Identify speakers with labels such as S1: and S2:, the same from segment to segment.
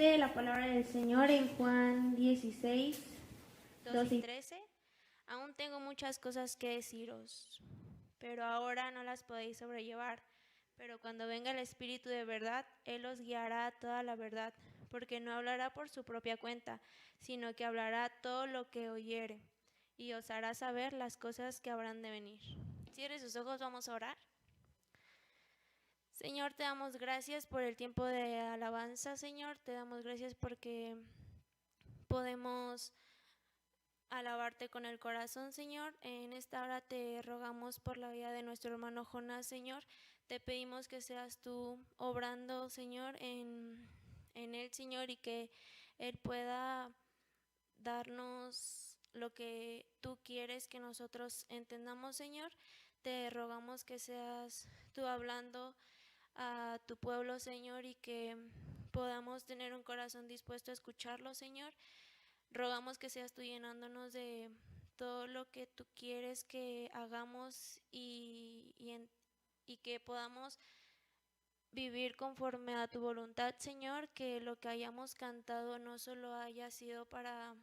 S1: Dice la palabra del Señor en Juan 16,
S2: 12 y 13. Aún tengo muchas cosas que deciros, pero ahora no las podéis sobrellevar. Pero cuando venga el Espíritu de verdad, Él os guiará a toda la verdad, porque no hablará por su propia cuenta, sino que hablará todo lo que oyere, y os hará saber las cosas que habrán de venir. Cierre sus ojos, vamos a orar. Señor, te damos gracias por el tiempo de alabanza, Señor. Te damos gracias porque podemos alabarte con el corazón, Señor. En esta hora te rogamos por la vida de nuestro hermano Jonás, Señor. Te pedimos que seas tú obrando, Señor, en él, Señor, y que él pueda darnos lo que tú quieres que nosotros entendamos, Señor. Te rogamos que seas tú hablando a tu pueblo, Señor, y que podamos tener un corazón dispuesto a escucharlo, Señor. Rogamos que seas tú llenándonos de todo lo que tú quieres que hagamos y que podamos vivir conforme a tu voluntad, Señor, que lo que hayamos cantado no solo haya sido para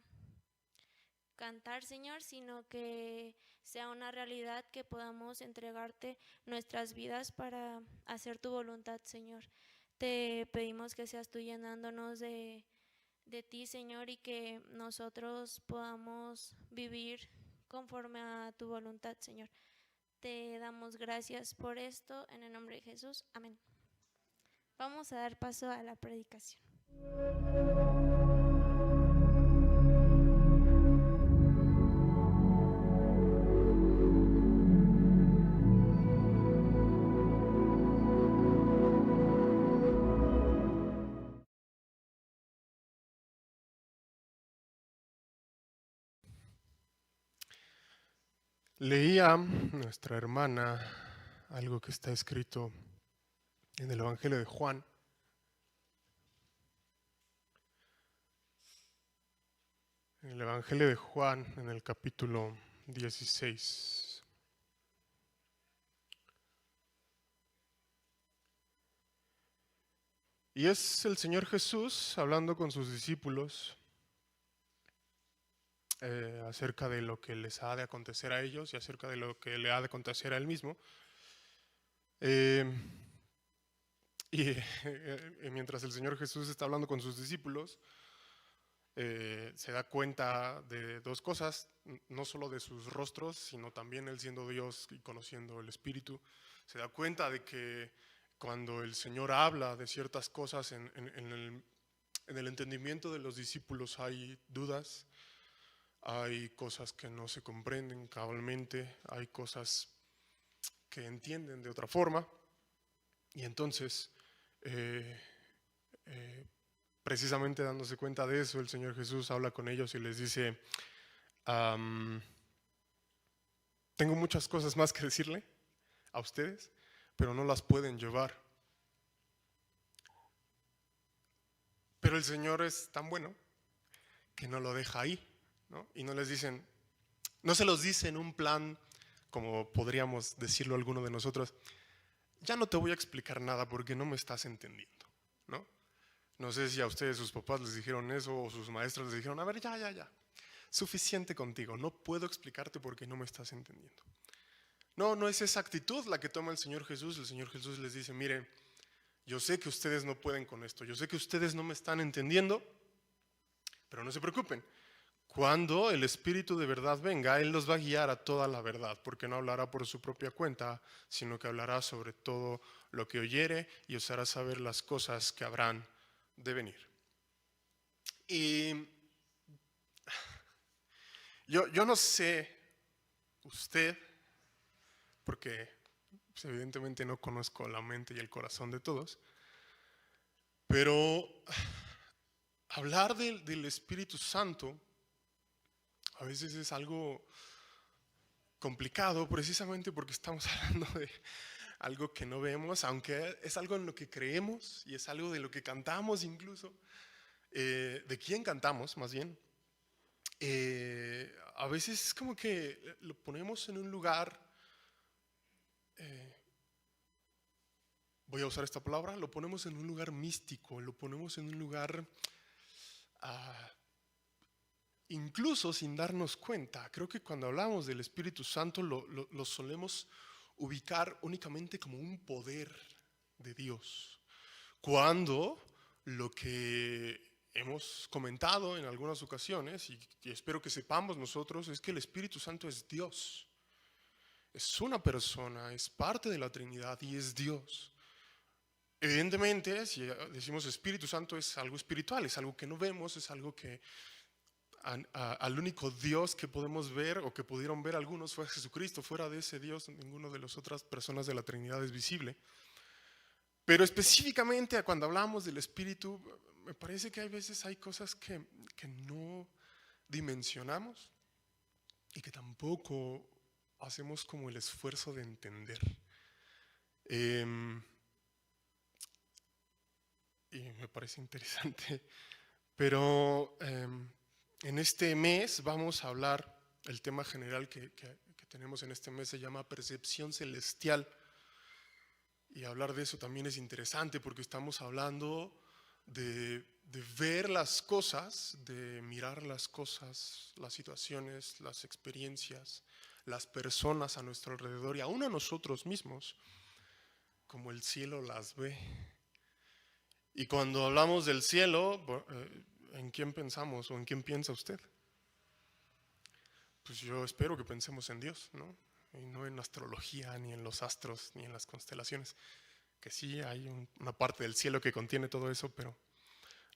S2: cantar, Señor, sino que sea una realidad, que podamos entregarte nuestras vidas para hacer tu voluntad, Señor. Te pedimos que seas tú llenándonos de ti, Señor, y que nosotros podamos vivir conforme a tu voluntad, Señor. Te damos gracias por esto, en el nombre de Jesús. Amén. Vamos a dar paso a la predicación.
S3: Leía nuestra hermana algo que está escrito en el Evangelio de Juan. En el Evangelio de Juan, en el capítulo 16. Y es el Señor Jesús hablando con sus discípulos acerca de lo que les ha de acontecer a ellos y acerca de lo que le ha de acontecer a él mismo. Mientras el Señor Jesús está hablando con sus discípulos, se da cuenta de dos cosas, no solo de sus rostros, sino también él siendo Dios y conociendo el Espíritu. Se da cuenta de que cuando el Señor habla de ciertas cosas en el entendimiento de los discípulos hay dudas, hay cosas que no se comprenden cabalmente, hay cosas que entienden de otra forma. Y entonces, precisamente dándose cuenta de eso, el Señor Jesús habla con ellos y les dice, tengo muchas cosas más que decirle a ustedes, pero no las pueden llevar. Pero el Señor es tan bueno que no lo deja ahí, ¿no? Y no les dicen, no se los dice en un plan, como podríamos decirlo alguno de nosotros, ya no te voy a explicar nada porque no me estás entendiendo, ¿no? No sé si a ustedes sus papás les dijeron eso o sus maestros les dijeron, a ver, ya, suficiente contigo, no puedo explicarte porque no me estás entendiendo. No es esa actitud la que toma el Señor Jesús. El Señor Jesús les dice, miren, yo sé que ustedes no pueden con esto, yo sé que ustedes no me están entendiendo, pero no se preocupen. Cuando el Espíritu de verdad venga, Él los va a guiar a toda la verdad, porque no hablará por su propia cuenta, sino que hablará sobre todo lo que oyere y os hará saber las cosas que habrán de venir. Y yo no sé usted, porque pues, evidentemente no conozco la mente y el corazón de todos, pero hablar del Espíritu Santo a veces es algo complicado, precisamente porque estamos hablando de algo que no vemos, aunque es algo en lo que creemos y es algo de lo que cantamos incluso, de quién cantamos más bien. A veces es como que lo ponemos en un lugar, voy a usar esta palabra, lo ponemos en un lugar místico, lo ponemos en un lugar incluso sin darnos cuenta. Creo que cuando hablamos del Espíritu Santo lo solemos ubicar únicamente como un poder de Dios, cuando lo que hemos comentado en algunas ocasiones, y espero que sepamos nosotros, es que el Espíritu Santo es Dios. Es una persona, es parte de la Trinidad y es Dios. Evidentemente, si decimos Espíritu Santo, es algo espiritual, es algo que no vemos, es algo que al único Dios que podemos ver o que pudieron ver algunos fue Jesucristo. Fuera de ese Dios, ninguna de las otras personas de la Trinidad es visible. Pero específicamente cuando hablamos del Espíritu, me parece que hay veces hay cosas que no dimensionamos y que tampoco hacemos como el esfuerzo de entender. Y me parece interesante. Pero en este mes vamos a hablar, el tema general que tenemos en este mes se llama percepción celestial. Y hablar de eso también es interesante porque estamos hablando de ver las cosas, de mirar las cosas, las situaciones, las experiencias, las personas a nuestro alrededor y aún a nosotros mismos, como el cielo las ve. Y cuando hablamos del cielo, ¿en quién pensamos o en quién piensa usted? Pues yo espero que pensemos en Dios, ¿no? Y no en astrología, ni en los astros, ni en las constelaciones, que sí hay una parte del cielo que contiene todo eso, pero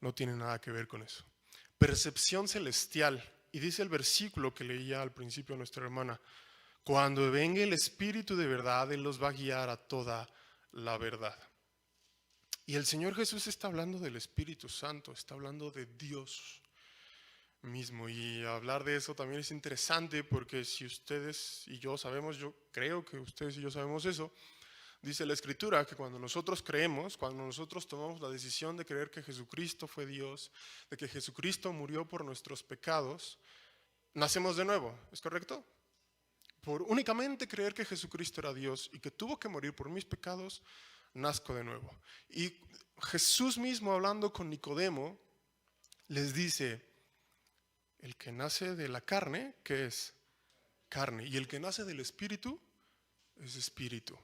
S3: no tiene nada que ver con eso. Percepción celestial, y dice el versículo que leía al principio nuestra hermana: cuando venga el Espíritu de verdad, Él los va a guiar a toda la verdad. Y el Señor Jesús está hablando del Espíritu Santo, está hablando de Dios mismo, y hablar de eso también es interesante porque si ustedes y yo sabemos, yo creo que ustedes y yo sabemos eso, dice la Escritura que cuando nosotros creemos, cuando nosotros tomamos la decisión de creer que Jesucristo fue Dios, de que Jesucristo murió por nuestros pecados, nacemos de nuevo, ¿es correcto? Por únicamente creer que Jesucristo era Dios y que tuvo que morir por mis pecados, nazco de nuevo. Y Jesús mismo, hablando con Nicodemo, les dice: el que nace de la carne, ¿qué es? Carne. Y el que nace del Espíritu es espíritu.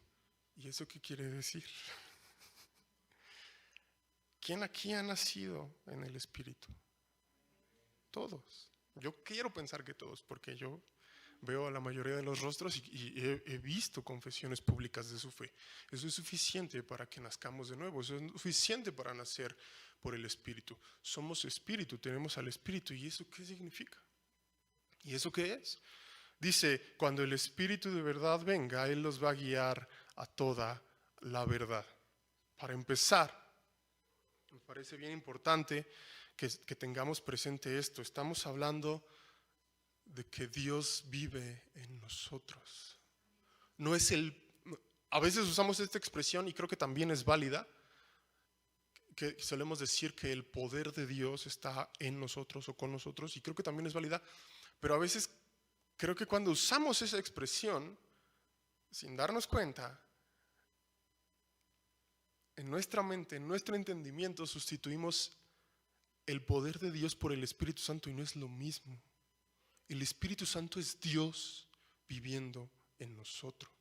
S3: ¿Y eso qué quiere decir? ¿Quién aquí ha nacido en el Espíritu? Todos. Yo quiero pensar que todos, porque yo veo a la mayoría de los rostros y he visto confesiones públicas de su fe. Eso es suficiente para que nazcamos de nuevo. Eso es suficiente para nacer por el Espíritu. Somos Espíritu, tenemos al Espíritu. ¿Y eso qué significa? ¿Y eso qué es? Dice: cuando el Espíritu de verdad venga, Él los va a guiar a toda la verdad. Para empezar, me parece bien importante que tengamos presente esto. Estamos hablando de que Dios vive en nosotros. No es a veces usamos esta expresión y creo que también es válida, que solemos decir que el poder de Dios está en nosotros o con nosotros, y creo que también es válida, pero a veces creo que cuando usamos esa expresión, sin darnos cuenta, en nuestra mente, en nuestro entendimiento, sustituimos el poder de Dios por el Espíritu Santo, y no es lo mismo. El Espíritu Santo es Dios viviendo en nosotros.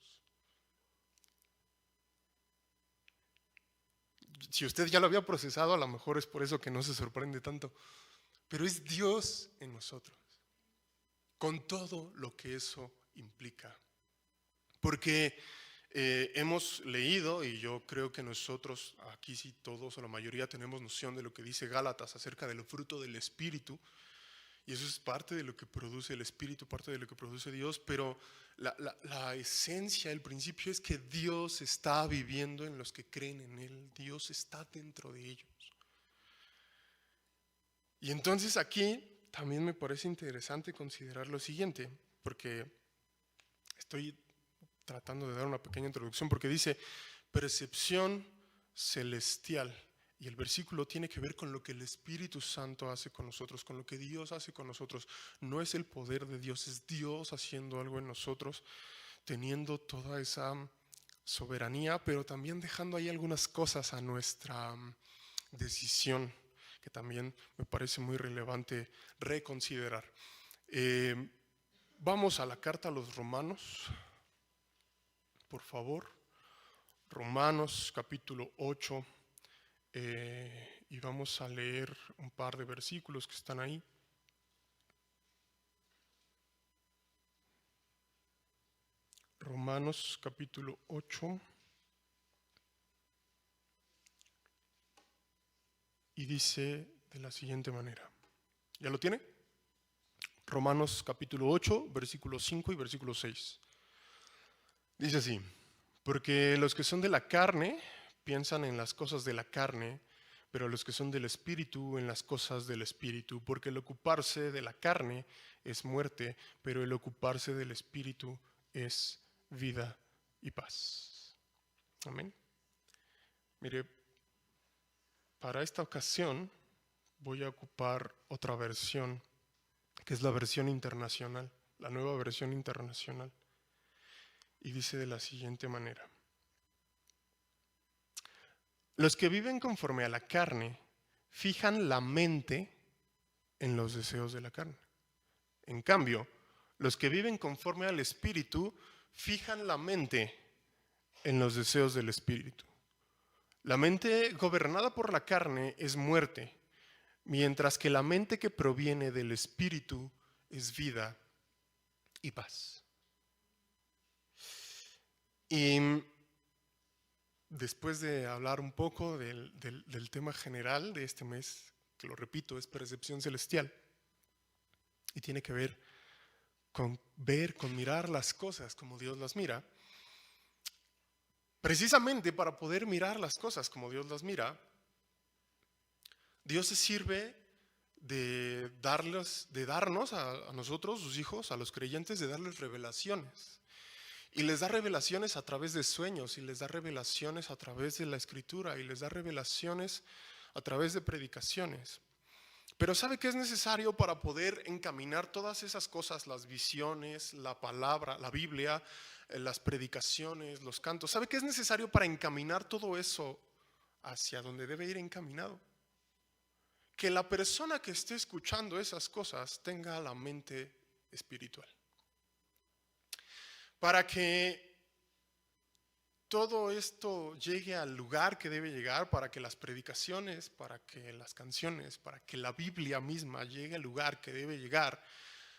S3: Si usted ya lo había procesado, a lo mejor es por eso que no se sorprende tanto, pero es Dios en nosotros, con todo lo que eso implica. Porque hemos leído, y yo creo que nosotros, aquí sí todos o la mayoría tenemos noción de lo que dice Gálatas acerca del fruto del Espíritu, y eso es parte de lo que produce el Espíritu, parte de lo que produce Dios, pero la esencia, el principio es que Dios está viviendo en los que creen en Él. Dios está dentro de ellos. Y entonces aquí también me parece interesante considerar lo siguiente, porque estoy tratando de dar una pequeña introducción, porque dice percepción celestial. Y el versículo tiene que ver con lo que el Espíritu Santo hace con nosotros, con lo que Dios hace con nosotros. No es el poder de Dios, es Dios haciendo algo en nosotros, teniendo toda esa soberanía, pero también dejando ahí algunas cosas a nuestra decisión. que también me parece muy relevante reconsiderar. Vamos a la carta a los Romanos, por favor. Romanos capítulo 8, y vamos a leer un par de versículos que están ahí. Romanos capítulo 8, y dice de la siguiente manera. ¿Ya lo tiene? Romanos capítulo 8, versículo 5 y versículo 6. Dice así: porque los que son de la carne piensan en las cosas de la carne, pero los que son del Espíritu en las cosas del Espíritu, porque el ocuparse de la carne es muerte, pero el ocuparse del Espíritu es vida y paz. Amén. Mire, para esta ocasión voy a ocupar otra versión, que es la versión internacional, la nueva versión internacional. Y dice de la siguiente manera: los que viven conforme a la carne fijan la mente en los deseos de la carne. En cambio, los que viven conforme al Espíritu fijan la mente en los deseos del Espíritu. La mente gobernada por la carne es muerte, mientras que la mente que proviene del Espíritu es vida y paz. Y después de hablar un poco del tema general de este mes, que lo repito, es percepción celestial, y tiene que ver, con mirar las cosas como Dios las mira. Precisamente para poder mirar las cosas como Dios las mira, Dios se sirve de darnos a nosotros, sus hijos, a los creyentes, de darles revelaciones. Y les da revelaciones a través de sueños, y les da revelaciones a través de la Escritura, y les da revelaciones a través de predicaciones. Pero ¿sabe qué es necesario para poder encaminar todas esas cosas? Las visiones, la palabra, la Biblia, las predicaciones, los cantos. ¿Sabe qué es necesario para encaminar todo eso hacia donde debe ir encaminado? Que la persona que esté escuchando esas cosas tenga la mente espiritual. Para que todo esto llegue al lugar que debe llegar, para que las predicaciones, para que las canciones, para que la Biblia misma llegue al lugar que debe llegar,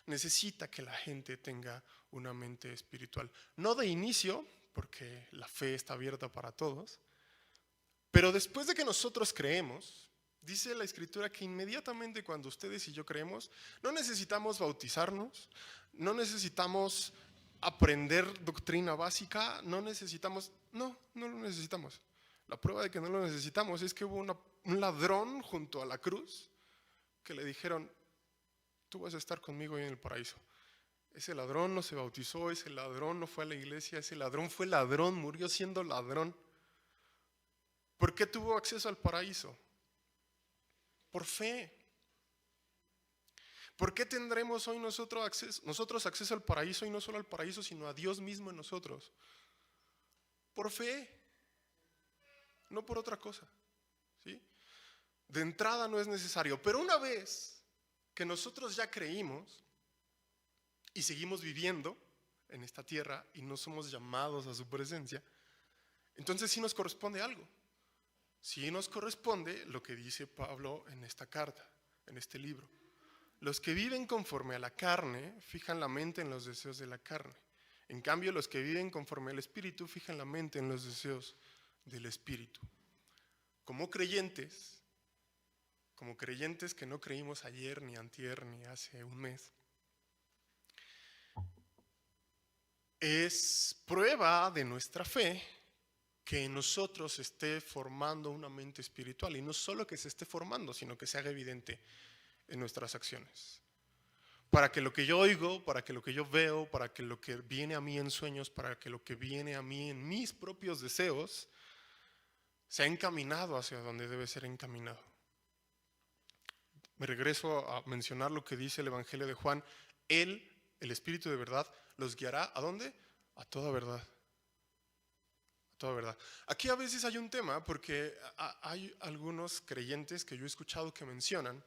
S3: necesita que la gente tenga una mente espiritual. No de inicio, porque la fe está abierta para todos, pero después de que nosotros creemos, dice la Escritura que inmediatamente cuando ustedes y yo creemos, no necesitamos bautizarnos, no necesitamos aprender doctrina básica, no lo necesitamos. La prueba de que no lo necesitamos es que hubo un ladrón junto a la cruz que le dijeron: tú vas a estar conmigo en el paraíso. Ese ladrón no se bautizó, ese ladrón no fue a la iglesia, ese ladrón fue ladrón, murió siendo ladrón. ¿Por qué tuvo acceso al paraíso? Por fe. ¿Por qué tendremos hoy nosotros acceso al paraíso, y no solo al paraíso, sino a Dios mismo en nosotros? Por fe, no por otra cosa, ¿sí? De entrada no es necesario, pero una vez que nosotros ya creímos y seguimos viviendo en esta tierra y no somos llamados a su presencia, entonces sí nos corresponde algo. Sí nos corresponde lo que dice Pablo en esta carta, en este libro. Los que viven conforme a la carne fijan la mente en los deseos de la carne. En cambio, los que viven conforme al Espíritu fijan la mente en los deseos del Espíritu. Como creyentes que no creímos ayer, ni antier, ni hace un mes, es prueba de nuestra fe que en nosotros se esté formando una mente espiritual. Y no solo que se esté formando, sino que se haga evidente en nuestras acciones. Para que lo que yo oigo, para que lo que yo veo, para que lo que viene a mí en sueños, para que lo que viene a mí en mis propios deseos, sea encaminado hacia donde debe ser encaminado. Me regreso a mencionar lo que dice el Evangelio de Juan. Él, el Espíritu de verdad, los guiará ¿a dónde? A toda verdad. toda verdad. Aquí a veces hay un tema porque hay algunos creyentes que yo he escuchado que mencionan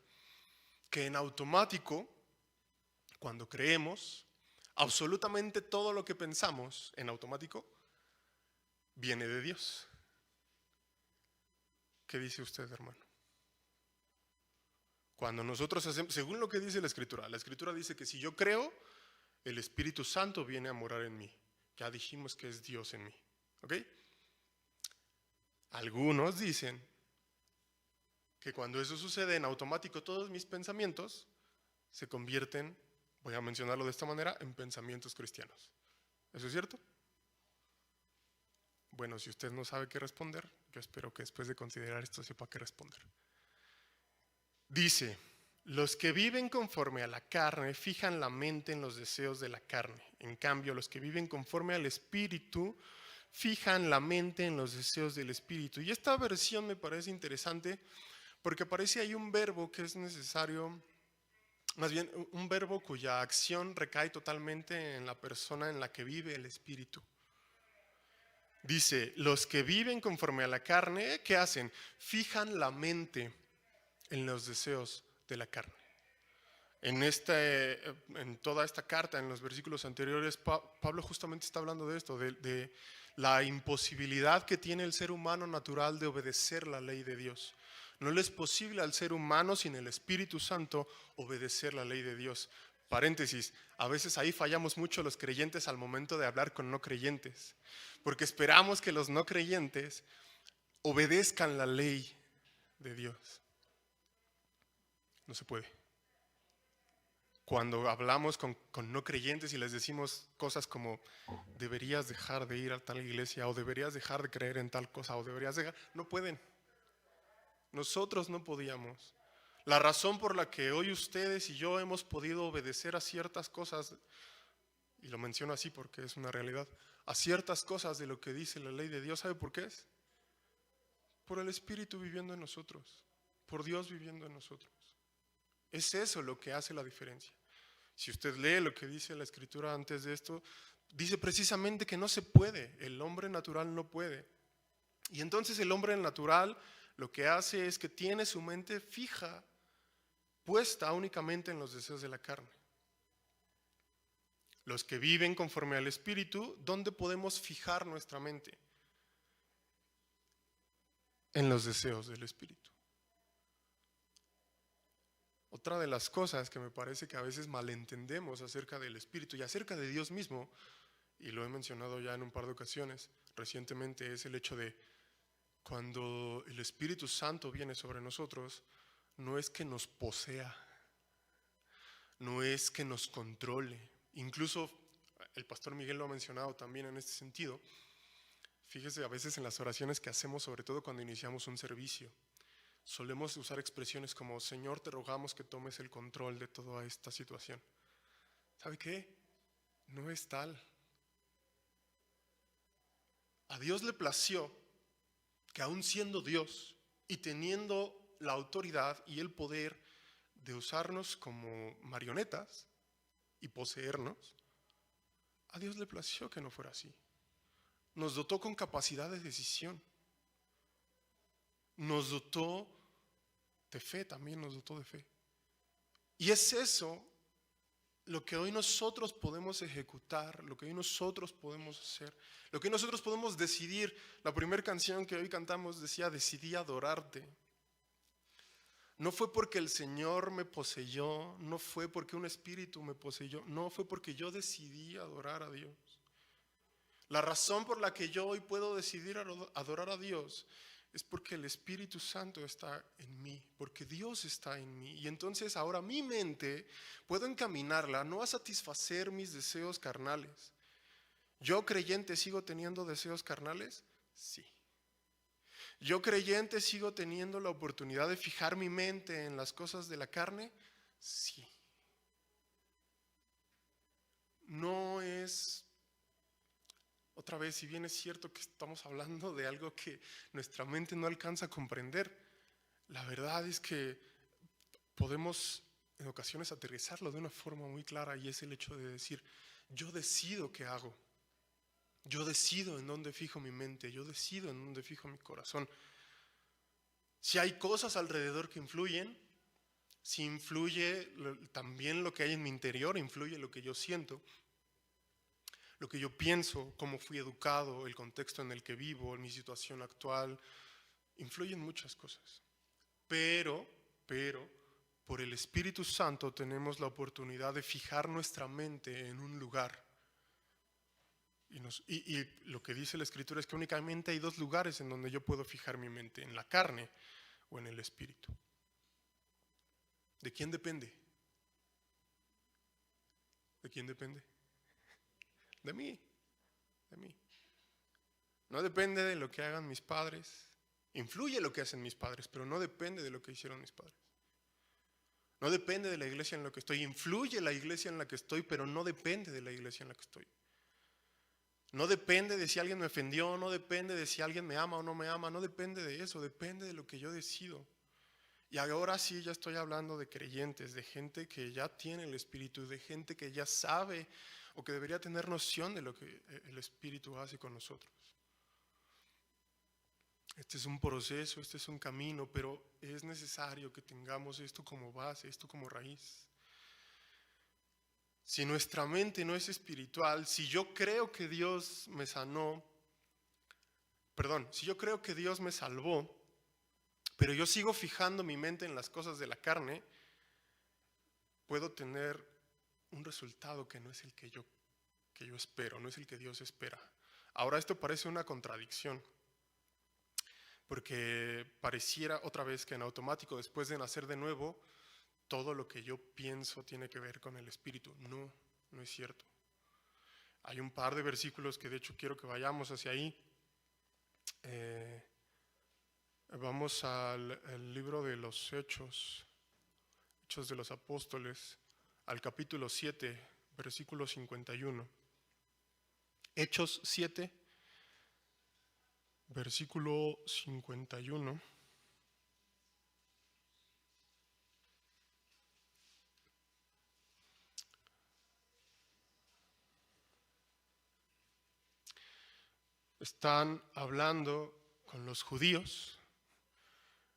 S3: que en automático, cuando creemos, absolutamente todo lo que pensamos en automático viene de Dios. ¿Qué dice usted, hermano? Cuando nosotros hacemos, según lo que dice la Escritura dice que si yo creo, el Espíritu Santo viene a morar en mí. Ya dijimos que es Dios en mí. ¿Ok? Algunos dicen que cuando eso sucede en automático todos mis pensamientos se convierten, voy a mencionarlo de esta manera, en pensamientos cristianos. ¿Eso es cierto? Bueno, si usted no sabe qué responder, yo espero que después de considerar esto sepa qué responder. Dice, los que viven conforme a la carne fijan la mente en los deseos de la carne. En cambio, los que viven conforme al Espíritu fijan la mente en los deseos del Espíritu. Y esta versión me parece interesante porque parece hay un verbo que es necesario, más bien un verbo cuya acción recae totalmente en la persona en la que vive el Espíritu. Dice, los que viven conforme a la carne, ¿qué hacen? Fijan la mente en los deseos de la carne. En toda esta carta, en los versículos anteriores, Pablo justamente está hablando de esto, de la imposibilidad que tiene el ser humano natural de obedecer la ley de Dios. No le es posible al ser humano sin el Espíritu Santo obedecer la ley de Dios. Paréntesis, a veces ahí fallamos mucho los creyentes al momento de hablar con no creyentes, porque esperamos que los no creyentes obedezcan la ley de Dios. No se puede. Cuando hablamos con no creyentes y les decimos cosas como deberías dejar de ir a tal iglesia o deberías dejar de creer en tal cosa o deberías dejar, no pueden. Nosotros no podíamos. La razón por la que hoy ustedes y yo hemos podido obedecer a ciertas cosas, y lo menciono así porque es una realidad, a ciertas cosas de lo que dice la ley de Dios, ¿sabe por qué es? Por el Espíritu viviendo en nosotros, por Dios viviendo en nosotros. Es eso lo que hace la diferencia. Si usted lee lo que dice la Escritura antes de esto, dice precisamente que no se puede, el hombre natural no puede. Y entonces el hombre natural lo que hace es que tiene su mente fija, puesta únicamente en los deseos de la carne. Los que viven conforme al Espíritu, ¿dónde podemos fijar nuestra mente? En los deseos del Espíritu. Otra de las cosas que me parece que a veces malentendemos acerca del Espíritu y acerca de Dios mismo, y lo he mencionado ya en un par de ocasiones recientemente, es el hecho de cuando el Espíritu Santo viene sobre nosotros, no es que nos posea, no es que nos controle. Incluso el pastor Miguel lo ha mencionado también en este sentido. Fíjese a veces en las oraciones que hacemos, sobre todo cuando iniciamos un servicio, solemos usar expresiones como Señor, te rogamos que tomes el control de toda esta situación. ¿Sabe qué? No es tal. A Dios le plació que aún siendo Dios y teniendo la autoridad y el poder de usarnos como marionetas y poseernos, a Dios le plació que no fuera así. Nos dotó con capacidad de decisión. Nos dotó de fe, también nos dotó de fe. Y es eso lo que hoy nosotros podemos ejecutar, lo que hoy nosotros podemos hacer, lo que hoy nosotros podemos decidir. La primera canción que hoy cantamos decía, decidí adorarte. No fue porque el Señor me poseyó, no fue porque un espíritu me poseyó, no, fue porque yo decidí adorar a Dios. La razón por la que yo hoy puedo decidir adorar a Dios es porque el Espíritu Santo está en mí, porque Dios está en mí. Y entonces ahora mi mente puedo encaminarla no a satisfacer mis deseos carnales. ¿Yo creyente sigo teniendo deseos carnales? Sí. ¿Yo creyente sigo teniendo la oportunidad de fijar mi mente en las cosas de la carne? Sí. No es... Otra vez, si bien es cierto que estamos hablando de algo que nuestra mente no alcanza a comprender, la verdad es que podemos en ocasiones aterrizarlo de una forma muy clara y es el hecho de decir, yo decido qué hago. Yo decido en dónde fijo mi mente, yo decido en dónde fijo mi corazón. Si hay cosas alrededor que influyen, si influye también lo que hay en mi interior, influye lo que yo siento, lo que yo pienso, cómo fui educado, el contexto en el que vivo, mi situación actual, influyen muchas cosas. Pero, por el Espíritu Santo tenemos la oportunidad de fijar nuestra mente en un lugar. Y lo que dice la Escritura es que únicamente hay dos lugares en donde yo puedo fijar mi mente, en la carne o en el Espíritu. ¿De quién depende? ¿De quién depende? De mí, de mí. No depende de lo que hagan mis padres. Influye lo que hacen mis padres, pero no depende de lo que hicieron mis padres. No depende de la iglesia en la que estoy. Influye la iglesia en la que estoy, pero no depende de la iglesia en la que estoy. No depende de si alguien me ofendió, no depende de si alguien me ama o no me ama, no depende de eso, depende de lo que yo decido. Y ahora sí ya estoy hablando de creyentes, de gente que ya tiene el Espíritu, de gente que ya sabe o que debería tener noción de lo que el Espíritu hace con nosotros. Este es un proceso, este es un camino, pero es necesario que tengamos esto como base, esto como raíz. Si nuestra mente no es espiritual, si yo creo que Dios me sanó, si yo creo que Dios me salvó, pero yo sigo fijando mi mente en las cosas de la carne, puedo tener un resultado que no es el que yo espero, no es el que Dios espera. Ahora esto parece una contradicción, porque pareciera otra vez que en automático, después de nacer de nuevo, todo lo que yo pienso tiene que ver con el Espíritu. No, no es cierto. Hay un par de versículos que de hecho quiero que vayamos hacia ahí. Vamos al libro de los Hechos de los Apóstoles, al capítulo 7, versículo 51. Hechos 7, versículo 51. Están hablando con los judíos,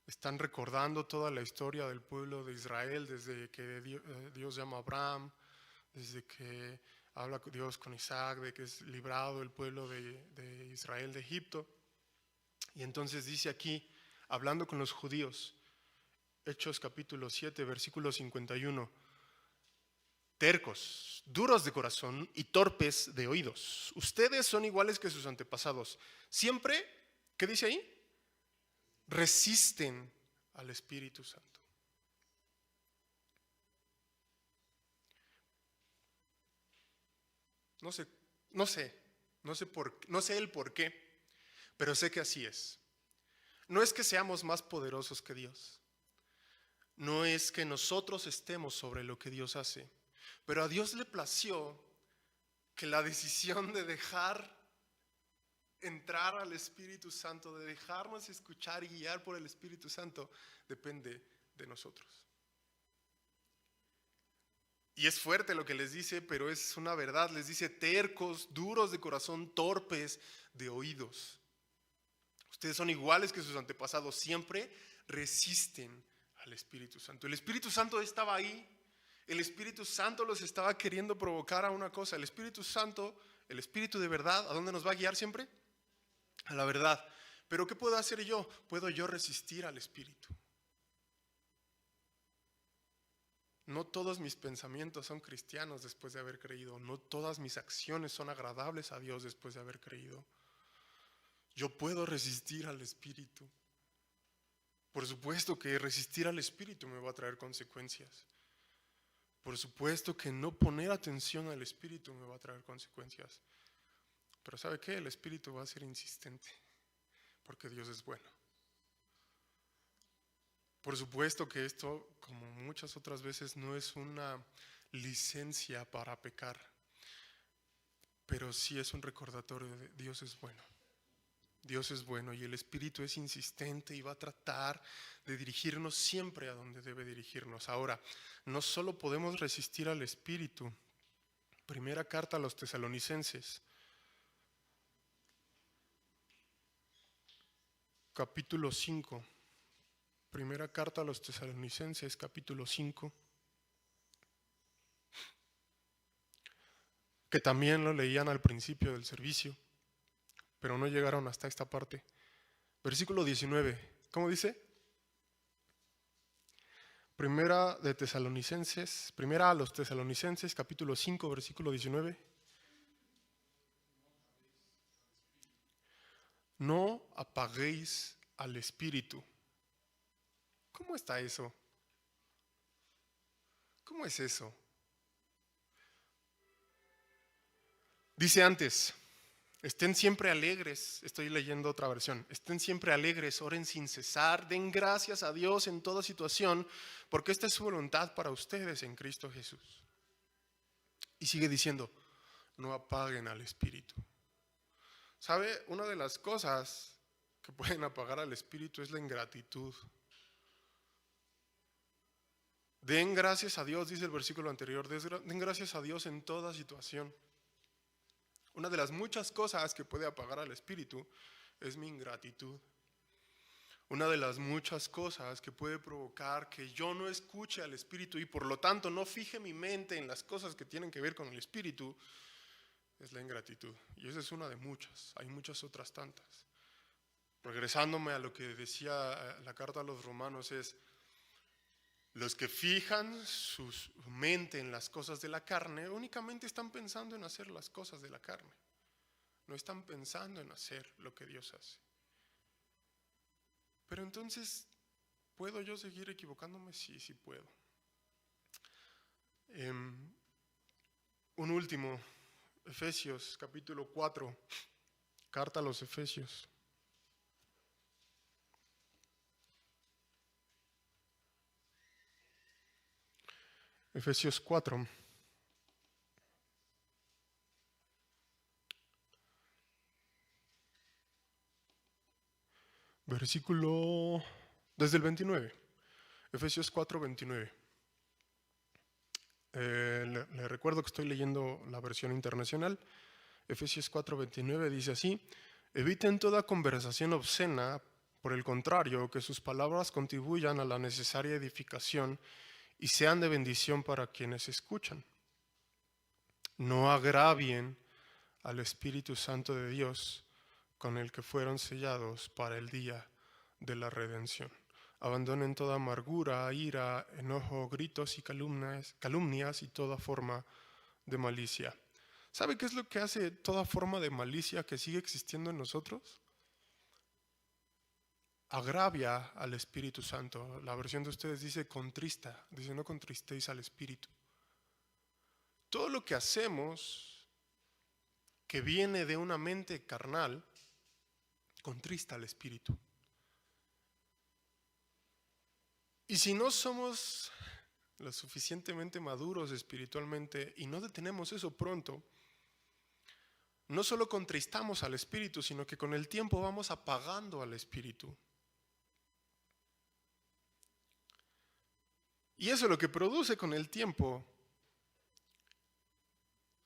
S3: están recordando toda la historia del pueblo de Israel, desde que Dios llama a Abraham, desde que habla Dios con Isaac, de que es librado el pueblo de Israel de Egipto. Y entonces dice aquí, hablando con los judíos, Hechos capítulo 7, versículo 51, tercos, duros de corazón y torpes de oídos. Ustedes son iguales que sus antepasados. Siempre, ¿qué dice ahí? Resisten al Espíritu Santo. No sé el por qué, pero sé que así es. No es que seamos más poderosos que Dios. No es que nosotros estemos sobre lo que Dios hace. Pero a Dios le plació que la decisión de dejar entrar al Espíritu Santo, de dejarnos escuchar y guiar por el Espíritu Santo, depende de nosotros. Y es fuerte lo que les dice, pero es una verdad. Les dice tercos, duros de corazón, torpes de oídos. Ustedes son iguales que sus antepasados, siempre resisten al Espíritu Santo. El Espíritu Santo estaba ahí. El Espíritu Santo los estaba queriendo provocar a una cosa. El Espíritu Santo, el Espíritu de verdad, ¿a dónde nos va a guiar siempre? A la verdad. Pero ¿qué puedo hacer yo? Puedo yo resistir al Espíritu. No todos mis pensamientos son cristianos después de haber creído. No todas mis acciones son agradables a Dios después de haber creído. Yo puedo resistir al Espíritu. Por supuesto que resistir al Espíritu me va a traer consecuencias. Por supuesto que no poner atención al Espíritu me va a traer consecuencias. Pero ¿sabe qué? El Espíritu va a ser insistente, porque Dios es bueno. Por supuesto que esto, como muchas otras veces, no es una licencia para pecar, pero sí es un recordatorio de Dios es bueno. Dios es bueno y el Espíritu es insistente y va a tratar de dirigirnos siempre a donde debe dirigirnos. Ahora, no solo podemos resistir al Espíritu. Primera carta a los Tesalonicenses, capítulo 5. Primera carta a los Tesalonicenses, capítulo 5. Que también lo leían al principio del servicio, pero no llegaron hasta esta parte. Versículo 19. ¿Cómo dice? Primera a los Tesalonicenses, capítulo 5, versículo 19. No apaguéis al espíritu. ¿Cómo está eso? ¿Cómo es eso? Dice antes, estén siempre alegres, estoy leyendo otra versión, estén siempre alegres, oren sin cesar, den gracias a Dios en toda situación, porque esta es su voluntad para ustedes en Cristo Jesús. Y sigue diciendo, no apaguen al espíritu. ¿Sabe? Una de las cosas que pueden apagar al espíritu es la ingratitud. Den gracias a Dios, dice el versículo anterior, den gracias a Dios en toda situación. Una de las muchas cosas que puede apagar al espíritu es mi ingratitud. Una de las muchas cosas que puede provocar que yo no escuche al espíritu y por lo tanto no fije mi mente en las cosas que tienen que ver con el espíritu es la ingratitud. Y esa es una de muchas, hay muchas otras tantas. Regresándome a lo que decía la carta a los romanos es, los que fijan su mente en las cosas de la carne únicamente están pensando en hacer las cosas de la carne. No están pensando en hacer lo que Dios hace. Pero entonces, ¿puedo yo seguir equivocándome? Sí, sí puedo. Un último, Efesios capítulo 4, carta a los Efesios. Efesios 4. Versículo desde el 29. Efesios 4, 29. Le recuerdo que estoy leyendo la versión internacional. Efesios 4, 29 dice así: eviten toda conversación obscena, por el contrario, que sus palabras contribuyan a la necesaria edificación y sean de bendición para quienes escuchan. No agravien al Espíritu Santo de Dios, con el que fueron sellados para el día de la redención. Abandonen toda amargura, ira, enojo, gritos y calumnias y toda forma de malicia. ¿Sabe qué es lo que hace toda forma de malicia que sigue existiendo en nosotros? Agravia al Espíritu Santo. La versión de ustedes dice contrista, dice no contristéis al Espíritu. Todo lo que hacemos que viene de una mente carnal contrista al Espíritu. Y si no somos lo suficientemente maduros espiritualmente y no detenemos eso pronto, no solo contristamos al Espíritu, sino que con el tiempo vamos apagando al Espíritu. Y eso lo que produce con el tiempo,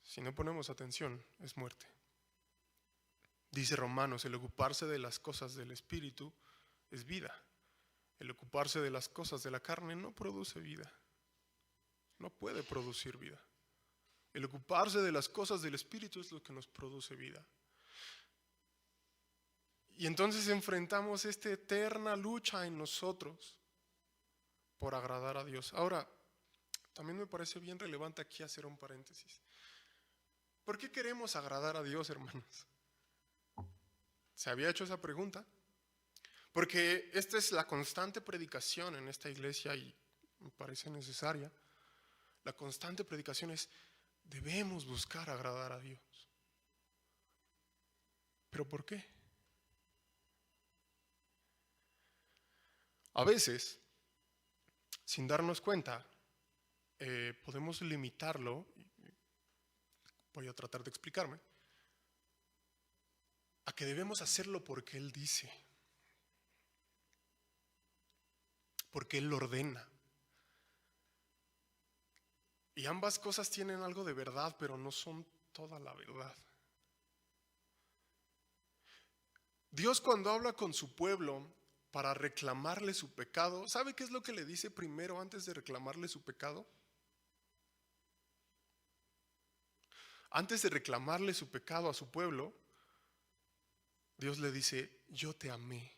S3: si no ponemos atención, es muerte. Dice Romanos, el ocuparse de las cosas del Espíritu es vida. El ocuparse de las cosas de la carne no produce vida. No puede producir vida. El ocuparse de las cosas del Espíritu es lo que nos produce vida. Y entonces enfrentamos esta eterna lucha en nosotros por agradar a Dios. Ahora, también me parece bien relevante aquí hacer un paréntesis. ¿Por qué queremos agradar a Dios, hermanos? ¿Se había hecho esa pregunta? Porque esta es la constante predicación en esta iglesia y me parece necesaria. La constante predicación es, debemos buscar agradar a Dios. ¿Pero por qué? A veces, sin darnos cuenta, podemos limitarlo, voy a tratar de explicarme, a que debemos hacerlo porque Él dice, porque Él lo ordena. Y ambas cosas tienen algo de verdad, pero no son toda la verdad. Dios, cuando habla con su pueblo para reclamarle su pecado, ¿sabe qué es lo que le dice primero antes de reclamarle su pecado? Antes de reclamarle su pecado a su pueblo, Dios le dice: yo te amé.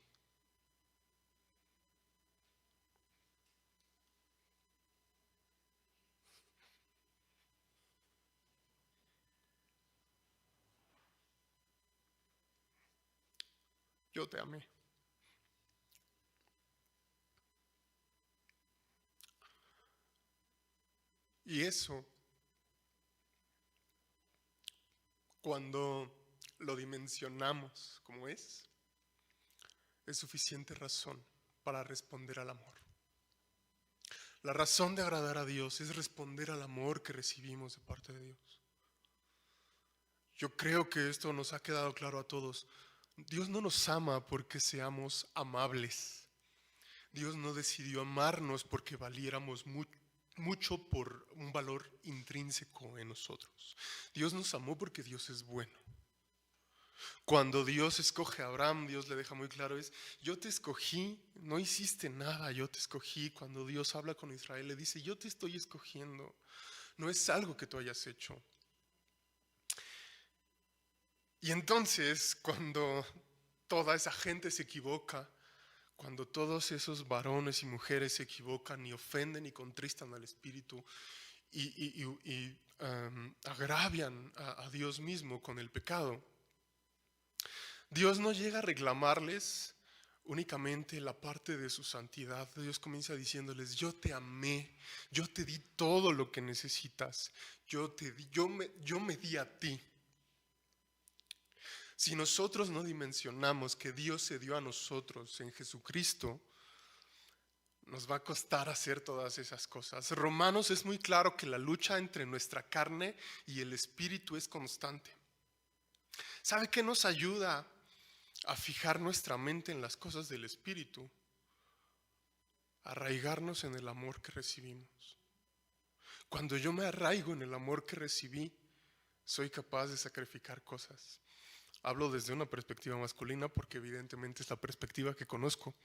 S3: Yo te amé. Y eso, cuando lo dimensionamos como es suficiente razón para responder al amor. La razón de agradar a Dios es responder al amor que recibimos de parte de Dios. Yo creo que esto nos ha quedado claro a todos. Dios no nos ama porque seamos amables. Dios no decidió amarnos porque valiéramos mucho por un valor intrínseco en nosotros. Dios nos amó porque Dios es bueno. Cuando Dios escoge a Abraham, Dios le deja muy claro: yo te escogí, no hiciste nada, yo te escogí. Cuando Dios habla con Israel, le dice: yo te estoy escogiendo, no es algo que tú hayas hecho. Y entonces, cuando toda esa gente se equivoca, cuando todos esos varones y mujeres se equivocan y ofenden y contristan al Espíritu y agravian a Dios mismo con el pecado, Dios no llega a reclamarles únicamente la parte de su santidad. Dios comienza diciéndoles: yo te amé, yo te di todo lo que necesitas, yo me di a ti. Si nosotros no dimensionamos que Dios se dio a nosotros en Jesucristo, nos va a costar hacer todas esas cosas. Romanos es muy claro que la lucha entre nuestra carne y el Espíritu es constante. ¿Sabe qué nos ayuda a fijar nuestra mente en las cosas del Espíritu? Arraigarnos en el amor que recibimos. Cuando yo me arraigo en el amor que recibí, soy capaz de sacrificar cosas. Hablo desde una perspectiva masculina porque evidentemente es la perspectiva que conozco.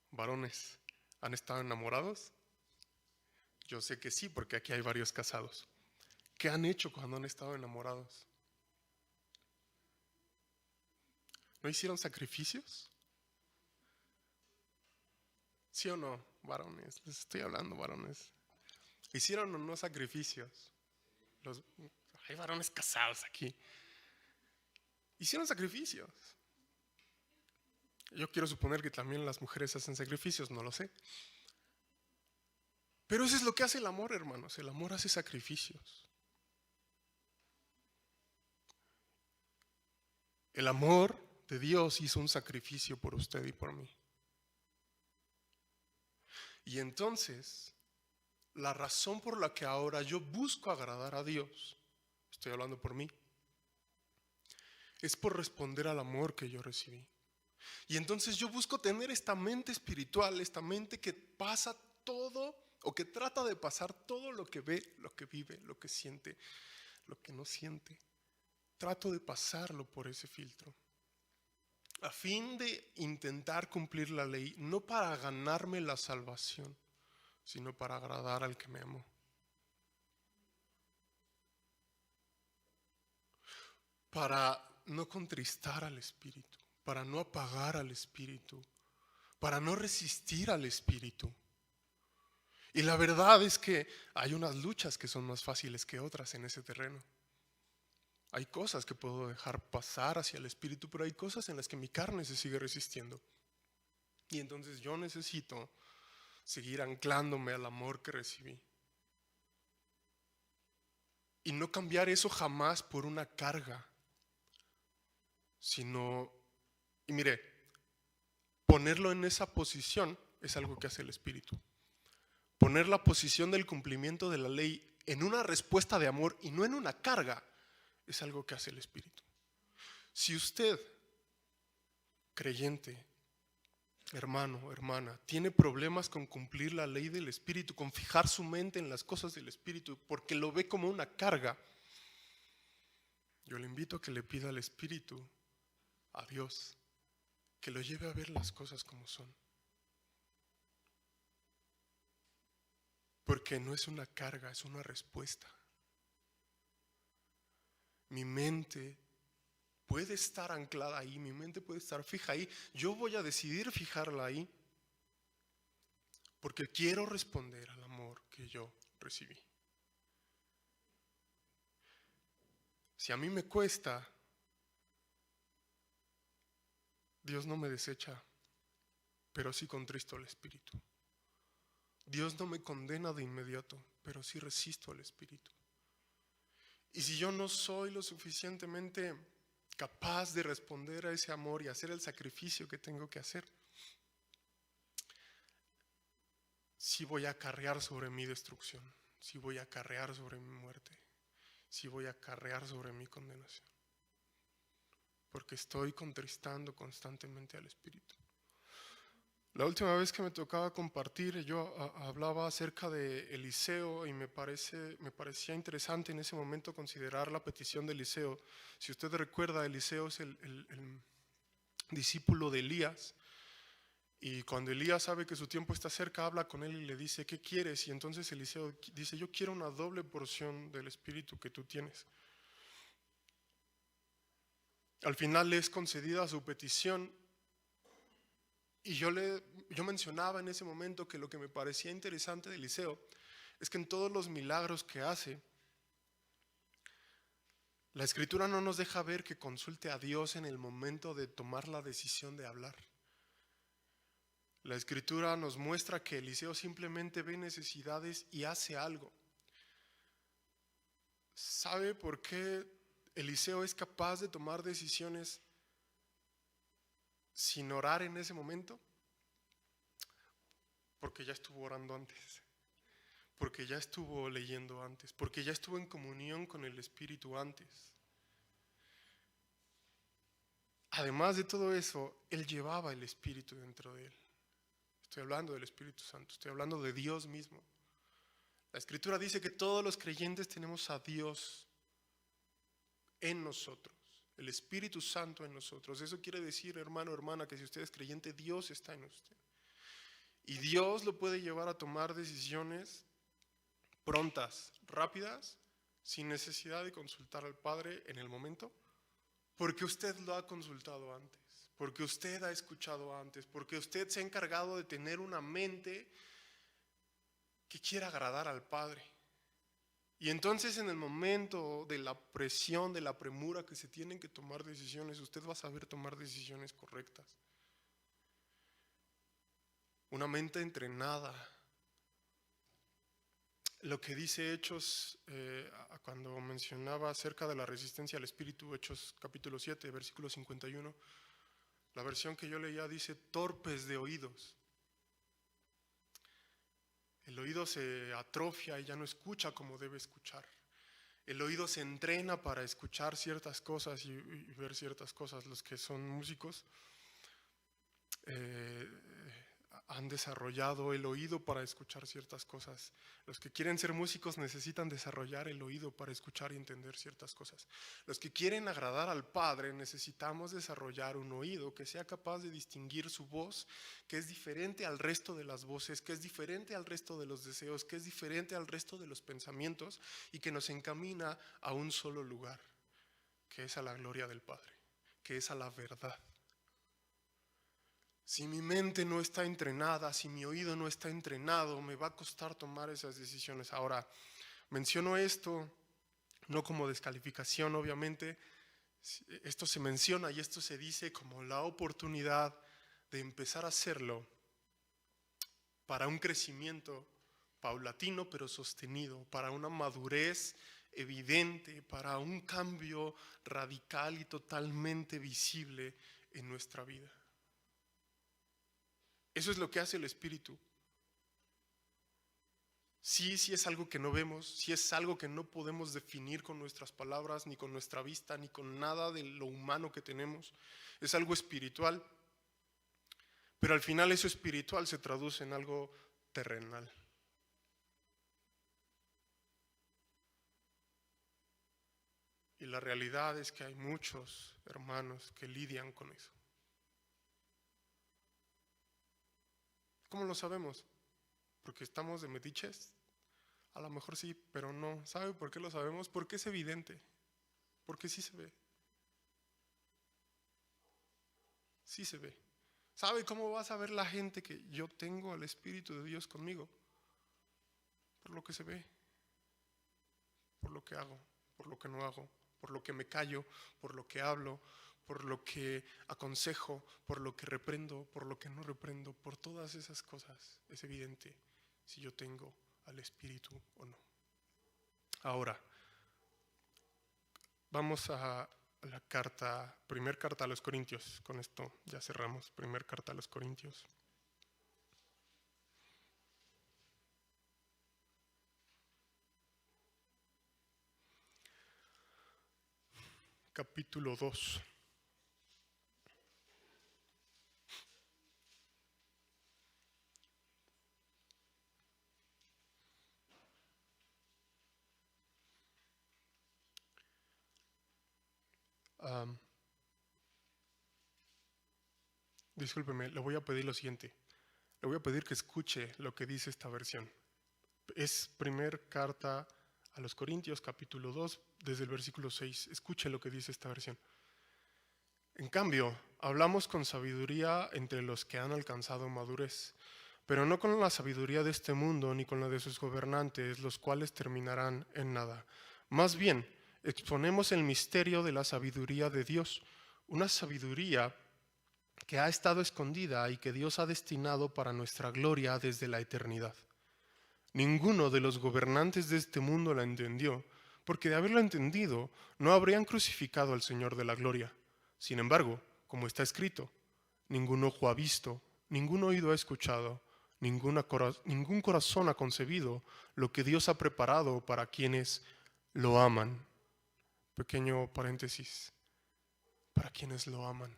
S3: Varones, ¿han estado enamorados? Yo sé que sí, porque aquí hay varios casados. ¿Qué han hecho cuando han estado enamorados? ¿No hicieron sacrificios? ¿Sí o no, varones? Les estoy hablando, varones. ¿Hicieron o no sacrificios? Hay varones casados aquí. Hicieron sacrificios. Yo quiero suponer que también las mujeres hacen sacrificios, no lo sé. Pero eso es lo que hace el amor, hermanos. El amor hace sacrificios. El amor de Dios hizo un sacrificio por usted y por mí. Y entonces, la razón por la que ahora yo busco agradar a Dios, estoy hablando por mí, es por responder al amor que yo recibí. Y entonces yo busco tener esta mente espiritual, esta mente que pasa todo, o que trata de pasar todo lo que ve, lo que vive, lo que siente, lo que no siente. Trato de pasarlo por ese filtro, a fin de intentar cumplir la ley, no para ganarme la salvación, sino para agradar al que me amó. Para no contristar al Espíritu, para no apagar al Espíritu, para no resistir al Espíritu. Y la verdad es que hay unas luchas que son más fáciles que otras en ese terreno. Hay cosas que puedo dejar pasar hacia el Espíritu, pero hay cosas en las que mi carne se sigue resistiendo. Y entonces yo necesito seguir anclándome al amor que recibí. Y no cambiar eso jamás por una carga, sino, y mire, ponerlo en esa posición es algo que hace el Espíritu. Poner la posición del cumplimiento de la ley en una respuesta de amor y no en una carga es algo que hace el Espíritu. Si usted, creyente, hermano, hermana, tiene problemas con cumplir la ley del Espíritu, con fijar su mente en las cosas del Espíritu, porque lo ve como una carga, yo le invito a que le pida al Espíritu a Dios, que lo lleve a ver las cosas como son. Porque no es una carga, es una respuesta. Mi mente puede estar anclada ahí, mi mente puede estar fija ahí. Yo voy a decidir fijarla ahí porque quiero responder al amor que yo recibí. Si a mí me cuesta, Dios no me desecha, pero sí contristo al Espíritu. Dios no me condena de inmediato, pero sí resisto al Espíritu. Y si yo no soy lo suficientemente capaz de responder a ese amor y hacer el sacrificio que tengo que hacer, sí voy a acarrear sobre mi destrucción, sí voy a acarrear sobre mi muerte, sí voy a acarrear sobre mi condenación, porque estoy contristando constantemente al Espíritu. La última vez que me tocaba compartir, yo hablaba acerca de Eliseo y me parecía interesante en ese momento considerar la petición de Eliseo. Si usted recuerda, Eliseo es el discípulo de Elías, y cuando Elías sabe que su tiempo está cerca, habla con él y le dice: ¿qué quieres? Y entonces Eliseo dice: yo quiero una doble porción del Espíritu que tú tienes. Al final le es concedida su petición. Y yo mencionaba en ese momento que lo que me parecía interesante de Eliseo es que en todos los milagros que hace, la Escritura no nos deja ver que consulte a Dios en el momento de tomar la decisión de hablar. La Escritura nos muestra que Eliseo simplemente ve necesidades y hace algo. ¿Sabe por qué Eliseo es capaz de tomar decisiones sin orar en ese momento? Porque ya estuvo orando antes, porque ya estuvo leyendo antes, porque ya estuvo en comunión con el Espíritu antes. Además de todo eso, él llevaba el Espíritu dentro de él. Estoy hablando del Espíritu Santo, estoy hablando de Dios mismo. La Escritura dice que todos los creyentes tenemos a Dios en nosotros, el Espíritu Santo en nosotros. Eso quiere decir, hermano, hermana, que si usted es creyente, Dios está en usted. Y Dios lo puede llevar a tomar decisiones prontas, rápidas, sin necesidad de consultar al Padre en el momento, porque usted lo ha consultado antes, porque usted ha escuchado antes, porque usted se ha encargado de tener una mente que quiera agradar al Padre. Y entonces en el momento de la presión, de la premura que se tienen que tomar decisiones, usted va a saber tomar decisiones correctas. Una mente entrenada. Lo que dice Hechos, cuando mencionaba acerca de la resistencia al Espíritu, Hechos capítulo 7, versículo 51, la versión que yo leía dice: torpes de oídos. El oído se atrofia y ya no escucha como debe escuchar. El oído se entrena para escuchar ciertas cosas y ver ciertas cosas. Los que son músicos han desarrollado el oído para escuchar ciertas cosas. Los que quieren ser músicos necesitan desarrollar el oído para escuchar y entender ciertas cosas. Los que quieren agradar al Padre necesitamos desarrollar un oído que sea capaz de distinguir su voz, que es diferente al resto de las voces, que es diferente al resto de los deseos, que es diferente al resto de los pensamientos y que nos encamina a un solo lugar, que es a la gloria del Padre, que es a la verdad. Si mi mente no está entrenada, si mi oído no está entrenado, me va a costar tomar esas decisiones. Ahora, menciono esto no como descalificación, obviamente. Esto se menciona y esto se dice como la oportunidad de empezar a hacerlo para un crecimiento paulatino pero sostenido, para una madurez evidente, para un cambio radical y totalmente visible en nuestra vida. Eso es lo que hace el Espíritu. Sí es algo que no vemos, sí es algo que no podemos definir con nuestras palabras, ni con nuestra vista, ni con nada de lo humano que tenemos. Es algo espiritual, pero al final eso espiritual se traduce en algo terrenal. Y la realidad es que hay muchos hermanos que lidian con eso. ¿Cómo lo sabemos? ¿Porque estamos de metiches? A lo mejor sí, pero no. ¿Sabe por qué lo sabemos? Porque es evidente. Porque sí se ve. Sí se ve. ¿Sabe cómo va a saber la gente que yo tengo al Espíritu de Dios conmigo? Por lo que se ve, por lo que hago, por lo que no hago, por lo que me callo, por lo que hablo, por lo que aconsejo, por lo que reprendo, por lo que no reprendo, por todas esas cosas. Es evidente si yo tengo al Espíritu o no. Ahora, vamos a la primera carta a los Corintios. Con esto ya cerramos, primera carta a los Corintios. Capítulo 2. Discúlpeme, le voy a pedir lo siguiente. Le voy a pedir que escuche lo que dice esta versión. Es primera carta a los Corintios, capítulo 2, desde el versículo 6. Escuche lo que dice esta versión. En cambio, hablamos con sabiduría entre los que han alcanzado madurez, pero no con la sabiduría de este mundo ni con la de sus gobernantes, los cuales terminarán en nada. Más bien, exponemos el misterio de la sabiduría de Dios, una sabiduría que ha estado escondida y que Dios ha destinado para nuestra gloria desde la eternidad. Ninguno de los gobernantes de este mundo la entendió, porque de haberlo entendido no habrían crucificado al Señor de la gloria. Sin embargo, como está escrito, ningún ojo ha visto, ningún oído ha escuchado, ningún corazón ha concebido lo que Dios ha preparado para quienes lo aman. Pequeño paréntesis, para quienes lo aman.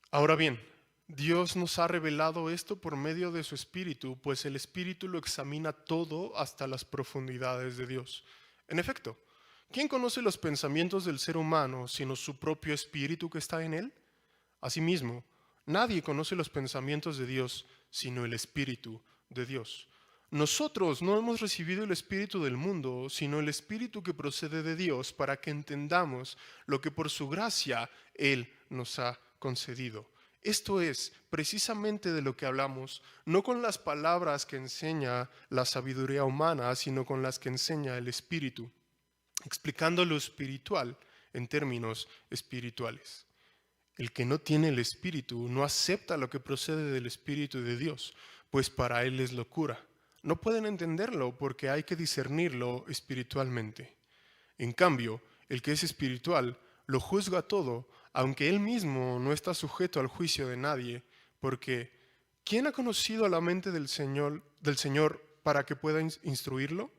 S3: Ahora bien, Dios nos ha revelado esto por medio de su Espíritu, pues el Espíritu lo examina todo hasta las profundidades de Dios. En efecto, ¿quién conoce los pensamientos del ser humano sino su propio Espíritu que está en él? Asimismo, nadie conoce los pensamientos de Dios sino el Espíritu de Dios. Nosotros no hemos recibido el Espíritu del mundo, sino el Espíritu que procede de Dios, para que entendamos lo que por su gracia Él nos ha concedido. Esto es precisamente de lo que hablamos, no con las palabras que enseña la sabiduría humana, sino con las que enseña el Espíritu, explicando lo espiritual en términos espirituales. El que no tiene el Espíritu no acepta lo que procede del Espíritu de Dios, pues para él es locura. No pueden entenderlo porque hay que discernirlo espiritualmente. En cambio, el que es espiritual lo juzga todo, aunque él mismo no está sujeto al juicio de nadie, porque ¿quién ha conocido la mente del Señor para que pueda instruirlo?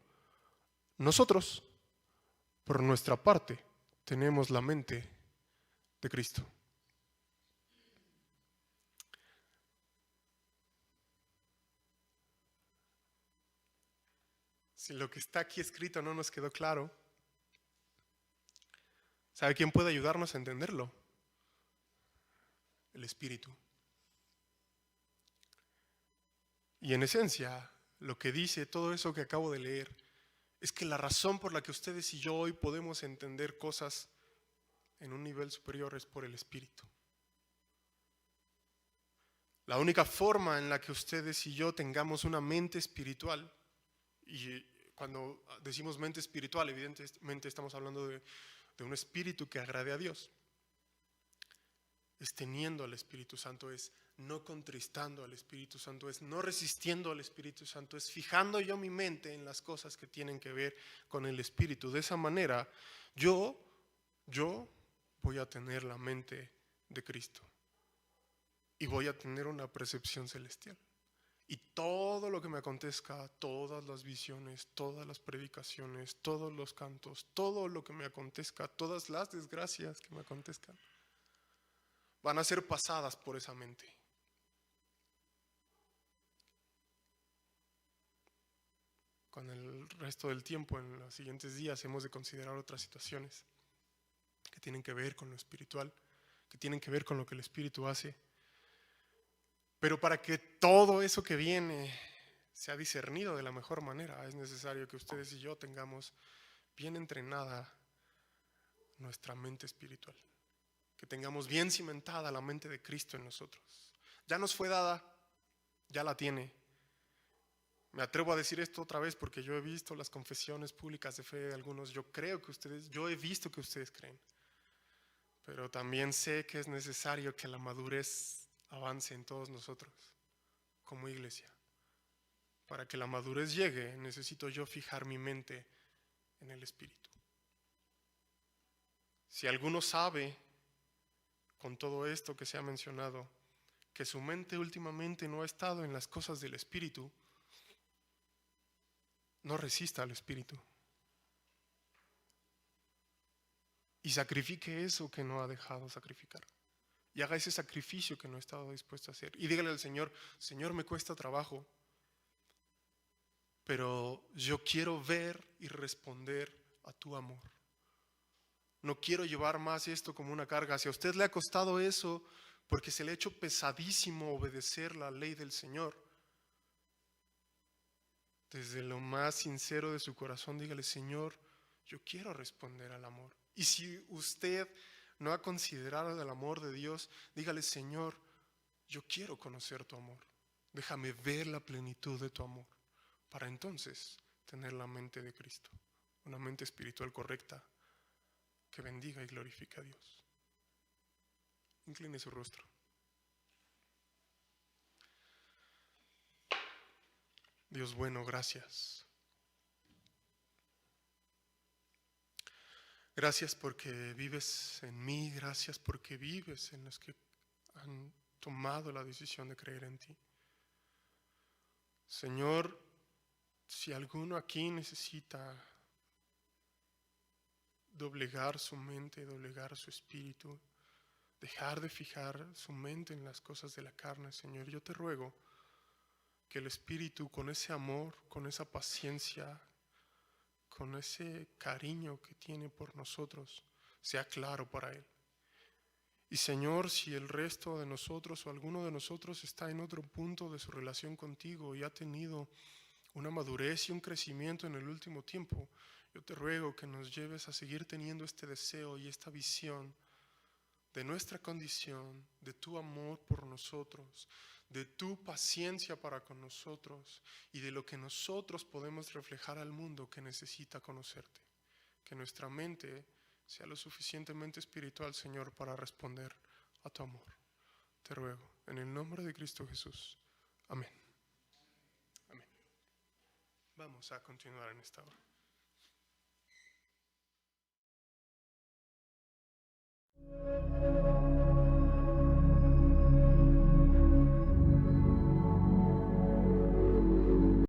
S3: Nosotros, por nuestra parte, tenemos la mente de Cristo. Si lo que está aquí escrito no nos quedó claro, ¿sabe quién puede ayudarnos a entenderlo? El Espíritu. Y en esencia, lo que dice todo eso que acabo de leer es que la razón por la que ustedes y yo hoy podemos entender cosas en un nivel superior es por el Espíritu. La única forma en la que ustedes y yo tengamos una mente espiritual, y cuando decimos mente espiritual, evidentemente estamos hablando de un espíritu que agrade a Dios, es teniendo al Espíritu Santo, es no contristando al Espíritu Santo, es no resistiendo al Espíritu Santo, es fijando yo mi mente en las cosas que tienen que ver con el Espíritu. De esa manera, yo voy a tener la mente de Cristo y voy a tener una percepción celestial. Y todo lo que me acontezca, todas las visiones, todas las predicaciones, todos los cantos, todo lo que me acontezca, todas las desgracias que me acontezcan, van a ser pasadas por esa mente. con el resto del tiempo, en los siguientes días, hemos de considerar otras situaciones que tienen que ver con lo espiritual, que tienen que ver con lo que el Espíritu hace. Pero para que todo eso que viene sea discernido de la mejor manera, es necesario que ustedes y yo tengamos bien entrenada nuestra mente espiritual, que tengamos bien cimentada la mente de Cristo en nosotros. Ya nos fue dada, ya la tiene. Me atrevo a decir esto otra vez porque yo he visto las confesiones públicas de fe de algunos. Yo he visto que ustedes creen, pero también sé que es necesario que la madurez avance en todos nosotros como iglesia. Para que la madurez llegue, necesito yo fijar mi mente en el Espíritu. Si alguno sabe, con todo esto que se ha mencionado, que su mente últimamente no ha estado en las cosas del Espíritu, no resista al Espíritu. Y sacrifique eso que no ha dejado sacrificar. Y haga ese sacrificio que no ha estado dispuesto a hacer. Y dígale al Señor: Señor, me cuesta trabajo, pero yo quiero ver y responder a tu amor. No quiero llevar más esto como una carga. Si a usted le ha costado eso porque se le ha hecho pesadísimo obedecer la ley del Señor, desde lo más sincero de su corazón, dígale: Señor, yo quiero responder al amor. Y si usted no ha considerado el amor de Dios, dígale: Señor, yo quiero conocer tu amor. Déjame ver la plenitud de tu amor, para entonces tener la mente de Cristo, una mente espiritual correcta que bendiga y glorifique a Dios. Incline su rostro. Dios bueno, gracias. Gracias porque vives en mí, gracias porque vives en los que han tomado la decisión de creer en ti. Señor, si alguno aquí necesita doblegar su mente, doblegar su espíritu, dejar de fijar su mente en las cosas de la carne, Señor, yo te ruego que el Espíritu, con ese amor, con esa paciencia, con ese cariño que tiene por nosotros, sea claro para Él. Y Señor, si el resto de nosotros o alguno de nosotros está en otro punto de su relación contigo y ha tenido una madurez y un crecimiento en el último tiempo, yo te ruego que nos lleves a seguir teniendo este deseo y esta visión de nuestra condición, de tu amor por nosotros, de tu paciencia para con nosotros y de lo que nosotros podemos reflejar al mundo que necesita conocerte. Que nuestra mente sea lo suficientemente espiritual, Señor, para responder a tu amor. Te ruego, en el nombre de Cristo Jesús. Amén. Amén. Vamos a continuar en esta hora.